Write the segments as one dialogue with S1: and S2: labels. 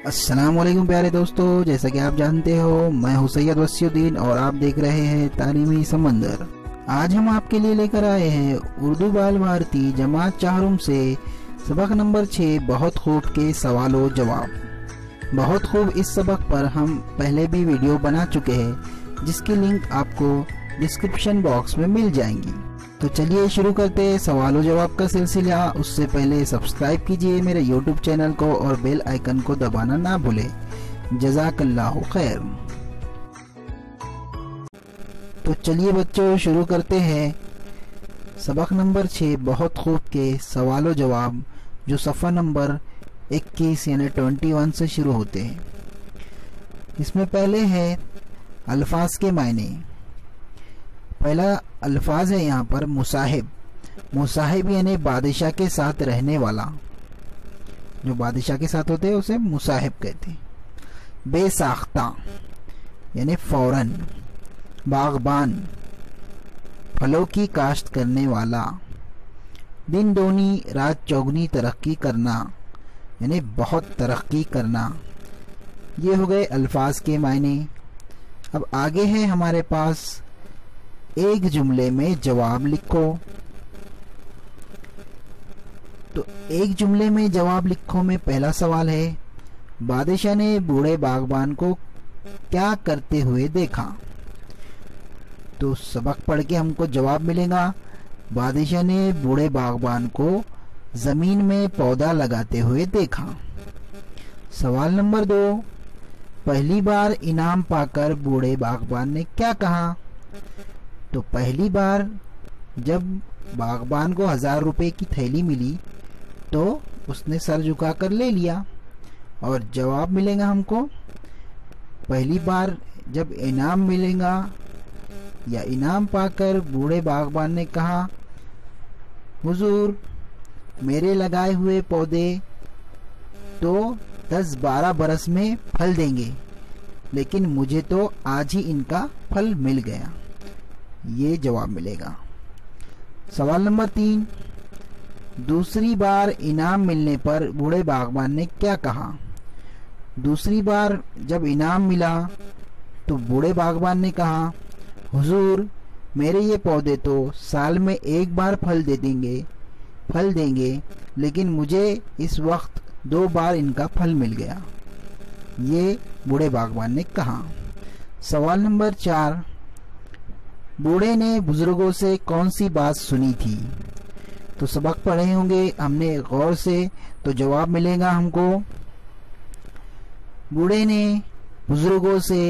S1: السلام علیکم پیارے دوستو، جیسا کہ آپ جانتے ہو میں ہوں سید وسیع الدین اور آپ دیکھ رہے ہیں تعلیمی سمندر۔ آج ہم آپ کے لیے لے کر آئے ہیں اردو بال بھارتی جماعت چہارم سے سبق نمبر 6 بہت خوب کے سوال و جواب۔ بہت خوب اس سبق پر ہم پہلے بھی ویڈیو بنا چکے ہیں جس کی لنک آپ کو ڈسکرپشن باکس میں مل جائیں گی۔ تو چلیے شروع کرتے ہیں سوال و جواب کا سلسلہ۔ اس سے پہلے سبسکرائب کیجئے میرے یوٹیوب چینل کو اور بیل آئیکن کو دبانا نہ بھولیں۔ جزاک اللہ خیر۔ تو چلیے بچوں شروع کرتے ہیں سبق نمبر 6 بہت خوب کے سوال و جواب، جو صفحہ نمبر 21 یعنی 21 سے شروع ہوتے ہیں۔ اس میں پہلے ہے الفاظ کے معنی۔ پہلا الفاظ ہے یہاں پر مصاحب۔ مصاحب یعنی بادشاہ کے ساتھ رہنے والا، جو بادشاہ کے ساتھ ہوتے ہیں اسے مصاحب کہتے ہیں۔ بے ساختہ یعنی فوراً۔ باغبان پھلوں کی کاشت کرنے والا۔ دن دونی رات چوگنی ترقی کرنا یعنی بہت ترقی کرنا۔ یہ ہو گئے الفاظ کے معنی۔ اب آگے ہے ہمارے پاس ایک جملے میں جواب لکھو۔ تو ایک جملے میں جواب لکھو میں پہلا سوال ہے، بادشاہ نے بوڑھے باغبان کو کیا کرتے ہوئے دیکھا؟ تو سبق پڑھ کے ہم کو جواب ملے گا، بادشاہ نے بوڑھے باغبان کو زمین میں پودا لگاتے ہوئے دیکھا۔ سوال نمبر 2، پہلی بار انعام پا کر بوڑھے باغبان نے کیا کہا؟ تو پہلی بار جب باغبان کو 1000 روپے کی تھیلی ملی تو اس نے سر جھکا کر لے لیا، اور جواب ملے گا ہم کو پہلی بار جب انعام ملے گا یا انعام پا کر بوڑھے باغبان نے کہا، حضور میرے لگائے ہوئے پودے تو 10-12 برس میں پھل دیں گے، لیکن مجھے تو آج ہی ان کا پھل مل گیا۔ یہ جواب ملے گا۔ سوال نمبر 3، دوسری بار انعام ملنے پر بوڑھے باغبان نے کیا کہا؟ دوسری بار جب انعام ملا تو بوڑھے باغبان نے کہا، حضور میرے یہ پودے تو سال میں ایک بار پھل دیں گے، لیکن مجھے اس وقت 2 بار ان کا پھل مل گیا۔ یہ بوڑھے باغبان نے کہا۔ سوال نمبر 4، بوڑھے نے بزرگوں سے کون سی بات سنی تھی؟ تو سبق پڑھے ہوں گے ہم نے غور سے، تو جواب ملے گا ہم کو، بوڑھے نے بزرگوں سے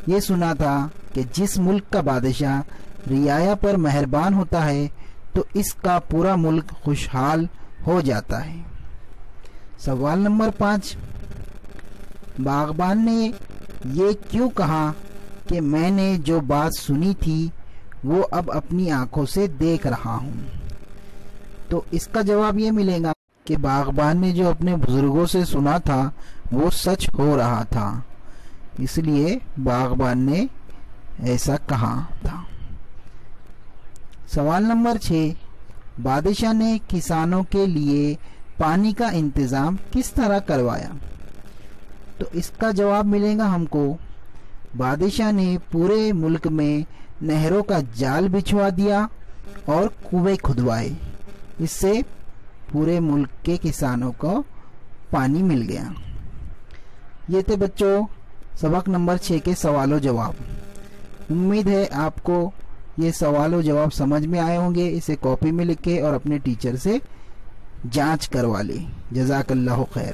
S1: یہ سنا تھا کہ جس ملک کا بادشاہ رعایا پر مہربان ہوتا ہے تو اس کا پورا ملک خوشحال ہو جاتا ہے۔ سوال نمبر 5، باغبان نے یہ کیوں کہا کہ میں نے جو بات سنی تھی وہ اب اپنی آنکھوں سے دیکھ رہا ہوں؟ تو اس کا جواب یہ ملے گا کہ باغبان نے جو اپنے بزرگوں سے سنا تھا وہ سچ ہو رہا تھا، اس لیے باغبان نے ایسا کہا تھا۔ سوال نمبر 6، بادشاہ نے کسانوں کے لیے پانی کا انتظام کس طرح کروایا؟ تو اس کا جواب ملے گا ہم کو، بادشاہ نے پورے ملک میں نہروں کا جال بچھوا دیا اور کنویں کھدوائے، اس سے پورے ملک کے کسانوں کو پانی مل گیا۔ یہ تھے بچوں سبق نمبر 6 کے سوال و جواب۔ امید ہے آپ کو یہ سوال و جواب سمجھ میں آئے ہوں گے۔ اسے کاپی میں لکھیں اور اپنے ٹیچر سے جانچ کروا لیں۔ جزاک اللہ خیر۔